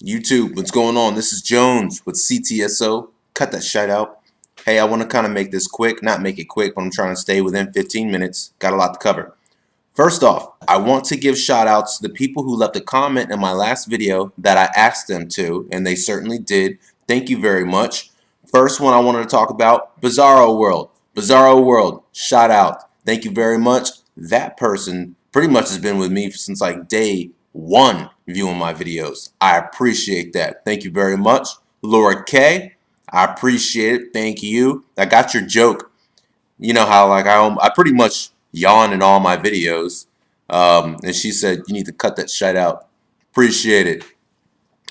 YouTube, what's going on? This is Jones with C.T.S.O. Cut that shit out. Hey, I want to kind of make this quick. Not make it quick, but I'm trying to stay within 15 minutes. Got a lot to cover. First off, I want to give shout outs to the people who left a comment in my last video that I asked them to, and they certainly did. Thank you very much. First one I wanted to talk about, Bizarro World. Bizarro World, shout out. Thank you very much. That person pretty much has been with me since like day one viewing my videos. I appreciate that. Thank you very much. Laura K, I appreciate it. Thank you. I got your joke. You know how like I pretty much yawn in all my videos. And she said you need to cut that shit out. Appreciate it.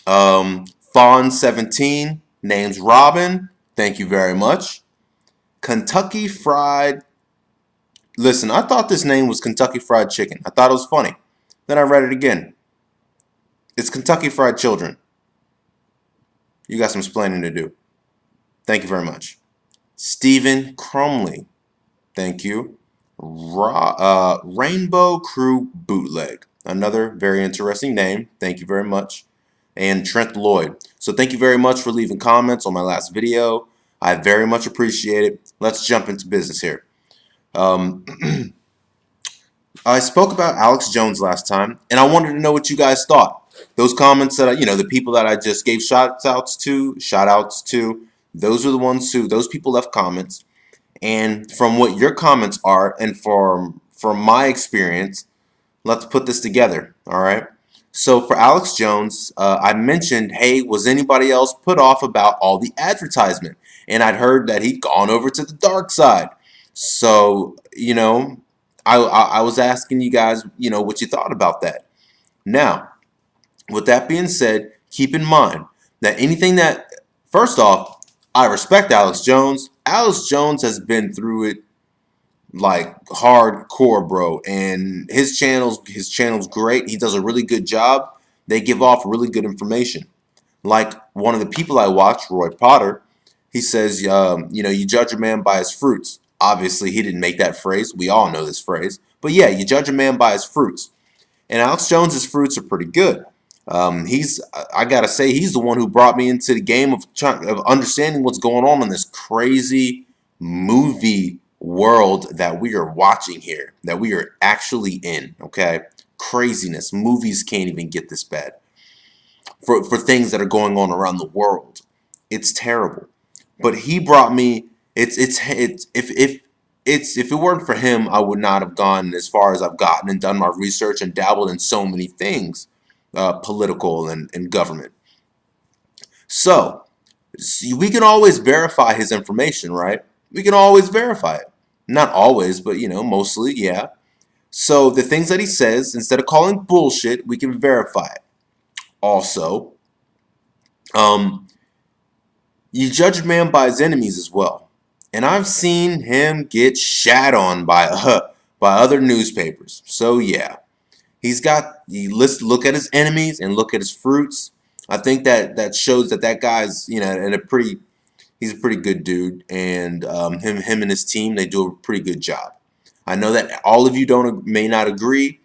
Fawn17, name's Robin. Thank you very much. Kentucky Fried. Listen, I thought this name was Kentucky Fried Chicken. I thought it was funny. Then I read it again. It's Kentucky Fried Children. You got some explaining to do. Thank you very much. Stephen Crumley. Thank you. Rainbow Crew Bootleg. Another very interesting name. Thank you very much. And Trent Lloyd. So thank you very much for leaving comments on my last video. I very much appreciate it. Let's jump into business here. I spoke about Alex Jones last time, and I wanted to know what you guys thought. Those comments that the people that I just gave shout outs to, those are the ones who those people left comments. And from what your comments are, and from my experience, let's put this together. All right. So for Alex Jones, I mentioned, hey, was anybody else put off about all the advertisement? And I'd heard that he'd gone over to the dark side. So I was asking you guys, what you thought about that. Now, with that being said, keep in mind that anything that, first off, I respect Alex Jones. Alex Jones has been through it like hardcore, bro, and his channel's great. He does a really good job. They give off really good information. Like one of the people I watch, Roy Potter, he says, you judge a man by his fruits. Obviously, he didn't make that phrase. We all know this phrase. But yeah, you judge a man by his fruits. And Alex Jones's fruits are pretty good. I gotta say, he's the one who brought me into the game of understanding what's going on in this crazy movie world that we are watching here, that we are actually in. Okay, craziness. Movies can't even get this bad for things that are going on around the world. It's terrible. But he brought me. If it weren't for him, I would not have gone as far as I've gotten and done my research and dabbled in so many things, political and government. So we can always verify his information, right? We can always verify it. Not always, but mostly, yeah. So the things that he says, instead of calling bullshit, we can verify it. Also, you judge a man by his enemies as well. And I've seen him get shat on by other newspapers. So yeah, look at his enemies and look at his fruits. I think that shows that guy's he's a pretty good dude, and him and his team, they do a pretty good job. I know that all of you may not agree,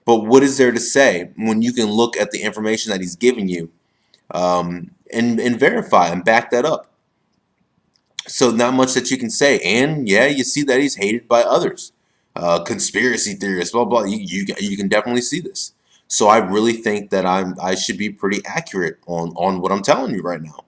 but what is there to say when you can look at the information that he's giving you and verify and back that up? So not much that you can say. And yeah, you see that he's hated by others. Conspiracy theorists, blah, blah. You can definitely see this. So I really think that I should be pretty accurate on what I'm telling you right now.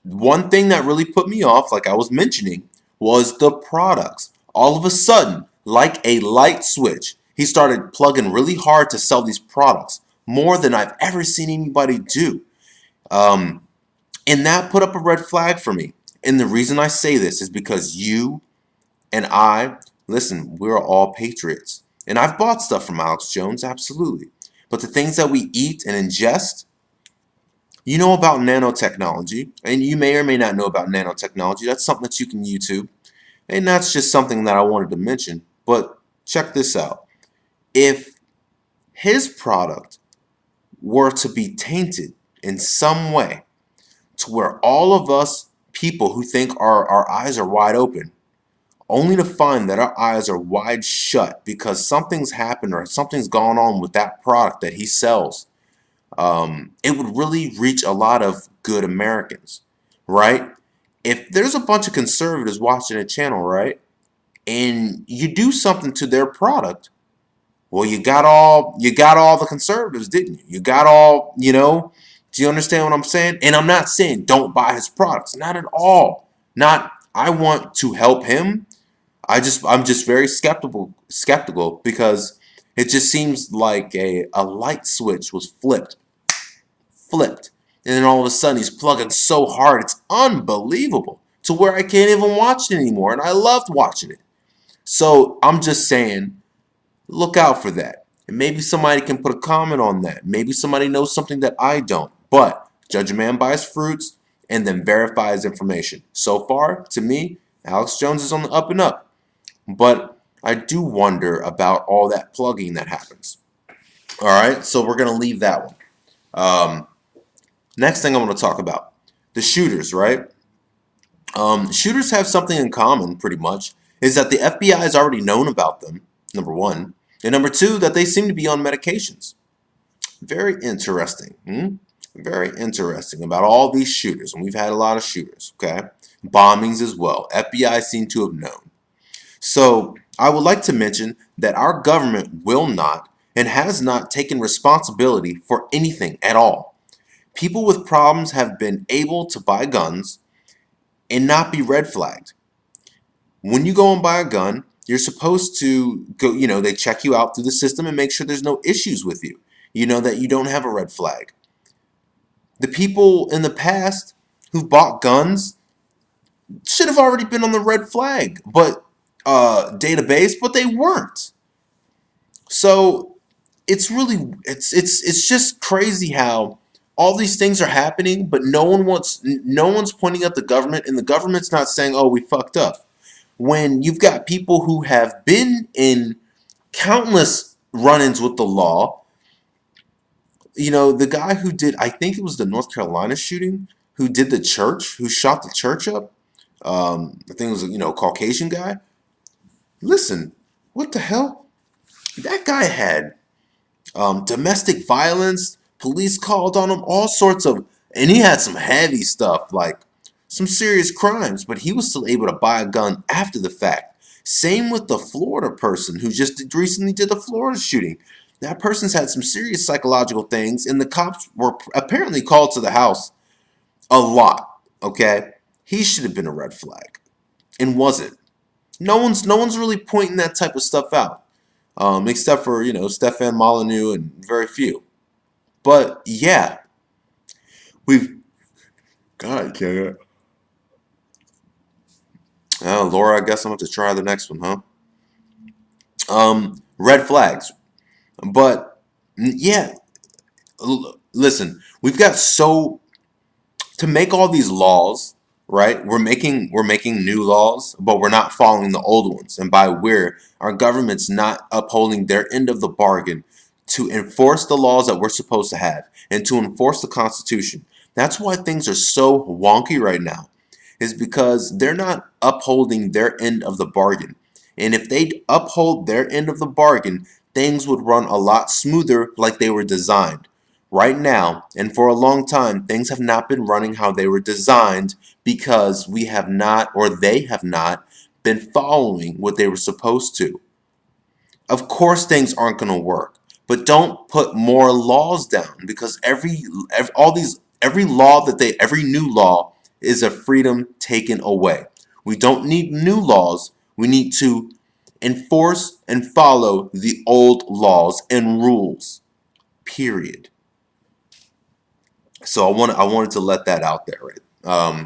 One thing that really put me off, like I was mentioning, was the products. All of a sudden, like a light switch, he started plugging really hard to sell these products, more than I've ever seen anybody do. And that put up a red flag for me. And the reason I say this is because you and I, listen, we're all patriots. And I've bought stuff from Alex Jones, absolutely. But the things that we eat and ingest, you know about nanotechnology, and you may or may not know about nanotechnology. That's something that you can YouTube. And that's just something that I wanted to mention. But check this out. If his product were to be tainted in some way, to where all of us people who think our eyes are wide open, only to find that our eyes are wide shut because something's happened or something's gone on with that product that he sells, it would really reach a lot of good Americans, right? If there's a bunch of conservatives watching a channel, right, and you do something to their product, well, you got all the conservatives, didn't you? You got all, do you understand what I'm saying? And I'm not saying don't buy his products, not at all. Not I want to help him. I'm just very skeptical because it just seems like a light switch was flipped. And then all of a sudden he's plugging so hard, it's unbelievable to where I can't even watch it anymore. And I loved watching it. So I'm just saying, look out for that. And maybe somebody can put a comment on that. Maybe somebody knows something that I don't. But judge a man by his fruits and then verify his information. So far, to me, Alex Jones is on the up and up. But I do wonder about all that plugging that happens. All right, so we're going to leave that one. Next thing I want to talk about, the shooters, right? Shooters have something in common, pretty much, is that the FBI has already known about them, number one. And number two, that they seem to be on medications. Very interesting. Very interesting about all these shooters. And we've had a lot of shooters, okay? Bombings as well. FBI seem to have known. So I would like to mention that our government will not and has not taken responsibility for anything at all. People with problems have been able to buy guns and not be red flagged. When you go and buy a gun, you're supposed to go, they check you out through the system and make sure there's no issues with you. You know that you don't have a red flag. The people in the past who bought guns should have already been on the red flag database, but they weren't. So it's just crazy how all these things are happening, but no one's pointing at the government, and the government's not saying, "Oh, we fucked up." When you've got people who have been in countless run-ins with the law, the guy who did, I think it was the North Carolina shooting, who did the church, who shot the church up. I think it was a Caucasian guy. Listen, what the hell? That guy had domestic violence. Police called on him, all sorts of, and he had some heavy stuff, like some serious crimes, but he was still able to buy a gun after the fact. Same with the Florida person who just recently did the Florida shooting. That person's had some serious psychological things, and the cops were apparently called to the house a lot. Okay, he should have been a red flag, and wasn't. No one's really pointing that type of stuff out, except for Stefan Molyneux and very few. But yeah, we've God, yeah. Laura, I guess I'm going to try the next one, huh? Red flags. But yeah, listen, we've got to make all these laws, right? We're making new laws, but we're not following the old ones. And by our government's not upholding their end of the bargain to enforce the laws that we're supposed to have and to enforce the Constitution. That's why things are so wonky right now, is because they're not upholding their end of the bargain. And if they uphold their end of the bargain, things would run a lot smoother like they were designed. Right now, and for a long time, things have not been running how they were designed because we have not, or they have not, been following what they were supposed to. Of course, things aren't going to work, but don't put more laws down because every new law is a freedom taken away. We don't need new laws. We need to enforce and follow the old laws and rules. Period. So I wanted to let that out there, right?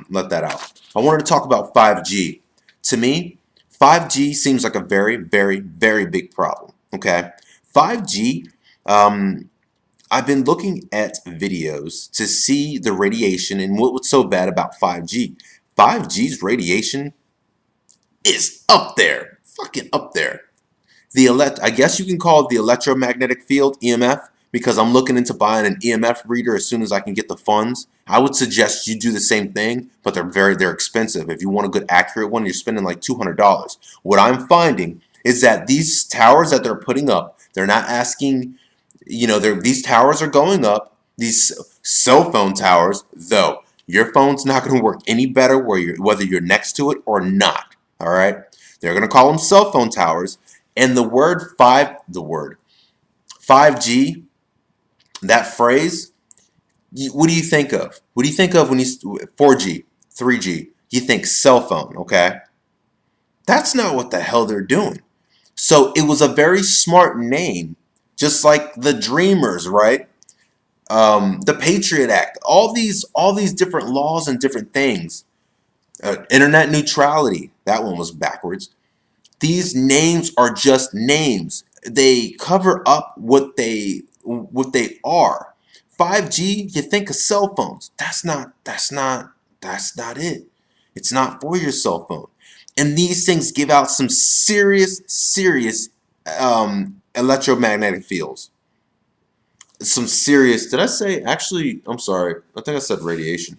Let that out. I wanted to talk about 5G. To me, 5G seems like a very, very, very big problem. Okay, 5G. I've been looking at videos to see the radiation and what was so bad about 5G. 5G's radiation is up there, fucking up there. I guess you can call it the electromagnetic field, EMF, because I'm looking into buying an EMF reader as soon as I can get the funds. I would suggest you do the same thing, but they're expensive. If you want a good accurate one, you're spending like $200. What I'm finding is that these towers that they're putting up, they're not asking, these towers are going up. These cell phone towers, though, your phone's not going to work any better whether you're next to it or not. All right, they're going to call them cell phone towers, and the word 5G, that phrase. What do you think of? What do you think of when you 4G, 3G? You think cell phone, okay? That's not what the hell they're doing. So it was a very smart name, just like the Dreamers, right? The Patriot Act, all these different laws and different things. Internet neutrality, that one was backwards. These names are just names. They cover up what they are. 5G, you think of cell phones. That's not it. It's not for your cell phone. And these things give out some serious electromagnetic fields. Some serious, did I say, actually, I'm sorry. I think I said radiation.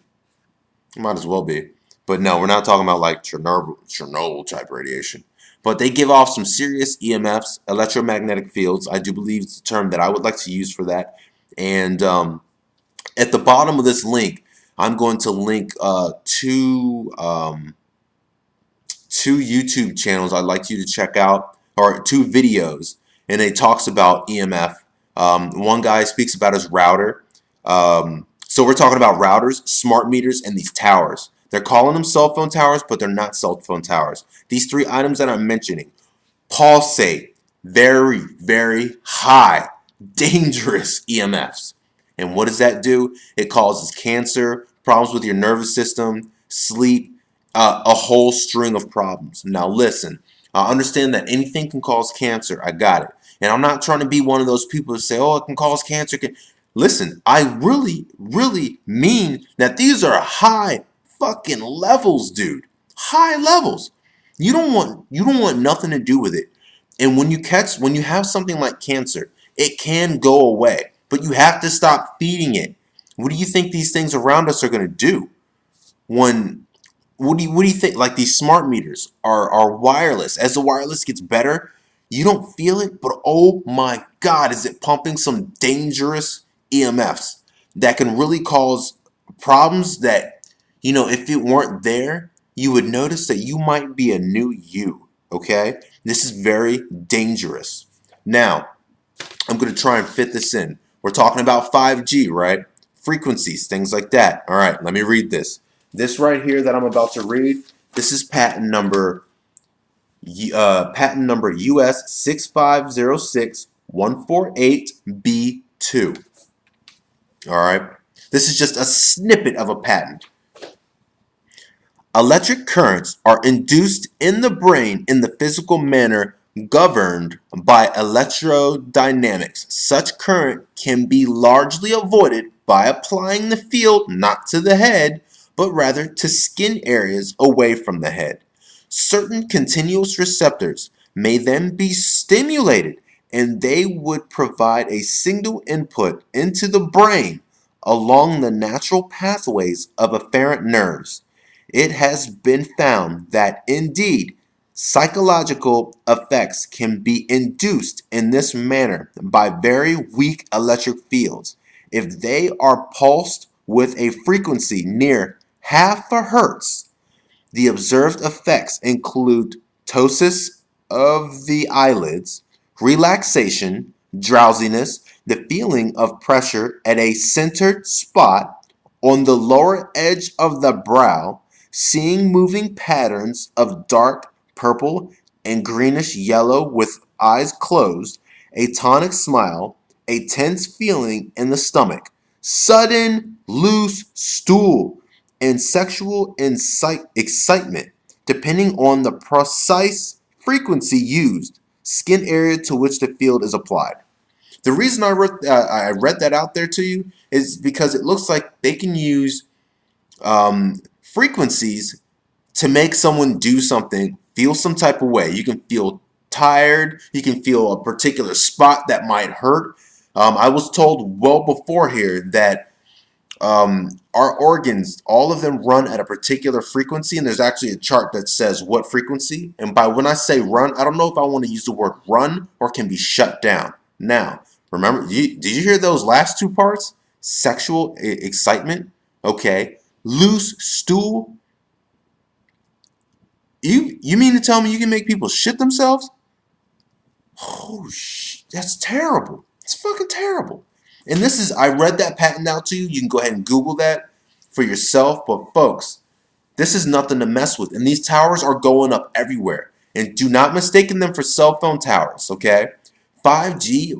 Might as well be. But no, we're not talking about like Chernobyl type radiation. But they give off some serious EMFs, electromagnetic fields. I do believe it's the term that I would like to use for that. And at the bottom of this link, I'm going to link two YouTube channels I'd like you to check out, or two videos, and it talks about EMF. One guy speaks about his router. So we're talking about routers, smart meters, and these towers. They're calling them cell phone towers, but they're not cell phone towers. These three items that I'm mentioning pulsate very high, dangerous EMFs. And what does that do? It causes cancer, problems with your nervous system, sleep, a whole string of problems. Now listen, I understand that anything can cause cancer. I got it. And I'm not trying to be one of those people who say, oh, it can cause cancer. Listen, I really mean that these are high fucking levels, dude. High levels. You don't want nothing to do with it. And when you have something like cancer, it can go away, but you have to stop feeding it. What do you think these things around us are going to do? When what do you think? Like these smart meters are wireless. As the wireless gets better, you don't feel it, but oh my God, is it pumping some dangerous EMFs that can really cause problems that, if it weren't there, you would notice that you might be a new you. Okay? This is very dangerous. Now, I'm going to try and fit this in. We're talking about 5G, right? Frequencies, things like that. All right, let me read this. This right here that I'm about to read, this is patent number US 6506148B2. All right. This is just a snippet of a patent. Electric currents are induced in the brain in the physical manner governed by electrodynamics. Such current can be largely avoided by applying the field not to the head, but rather to skin areas away from the head. Certain continuous receptors may then be stimulated, and they would provide a signal input into the brain along the natural pathways of afferent nerves. It has been found that indeed psychological effects can be induced in this manner by very weak electric fields. If they are pulsed with a frequency near half a hertz, the observed effects include ptosis of the eyelids, relaxation, drowsiness, the feeling of pressure at a centered spot on the lower edge of the brow, seeing moving patterns of dark purple and greenish yellow with eyes closed, a tonic smile, a tense feeling in the stomach, sudden loose stool, and sexual excitement, depending on the precise frequency used, skin area to which the field is applied. The reason I read that out there to you is because it looks like they can use frequencies to make someone do something, feel some type of way. You can feel tired. You can feel a particular spot that might hurt. I was told well before here that our organs, all of them run at a particular frequency, and there's actually a chart that says what frequency. And by when I say run, I don't know if I want to use the word run or can be shut down. Now, remember, did you hear those last two parts? sexual excitement, okay, loose stool. You mean to tell me you can make people shit themselves? Oh, that's terrible. It's fucking terrible. And this is, I read that patent out to you. You can go ahead and Google that for yourself. But folks, this is nothing to mess with. And these towers are going up everywhere. And do not mistake them for cell phone towers, okay? 5G,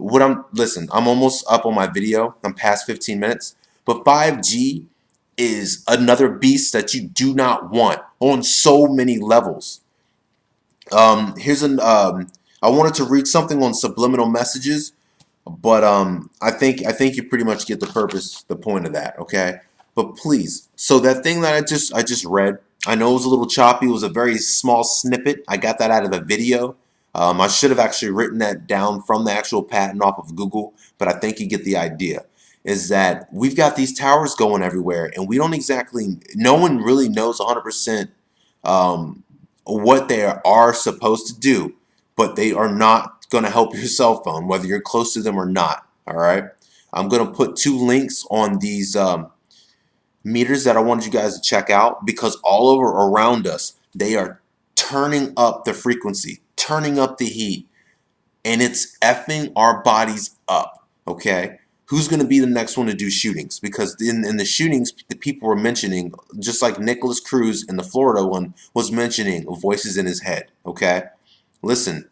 listen, I'm almost up on my video. I'm past 15 minutes. But 5G is another beast that you do not want on so many levels. Here's an I wanted to read something on subliminal messages, but I think you pretty much get the point of that, okay? But please, so that thing that I just read, I know it was a little choppy. It was a very small snippet. I got that out of the video. I should have actually written that down from the actual patent off of Google, but I think you get the idea. Is that we've got these towers going everywhere, and we don't exactly, no one really knows 100% um, what they are supposed to do, but they are not going to help your cell phone, whether you're close to them or not. All right. I'm going to put two links on these meters that I wanted you guys to check out because all over around us, they are turning up the frequency, turning up the heat, and it's effing our bodies up. Okay. Who's going to be the next one to do shootings? Because in the shootings, the people were mentioning, just like Nicholas Cruz in the Florida one was mentioning voices in his head. Okay. Listen,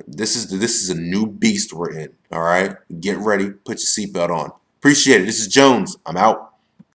this is a new beast we're in. All right. Get ready. Put your seatbelt on. Appreciate it. This is Jones. I'm out.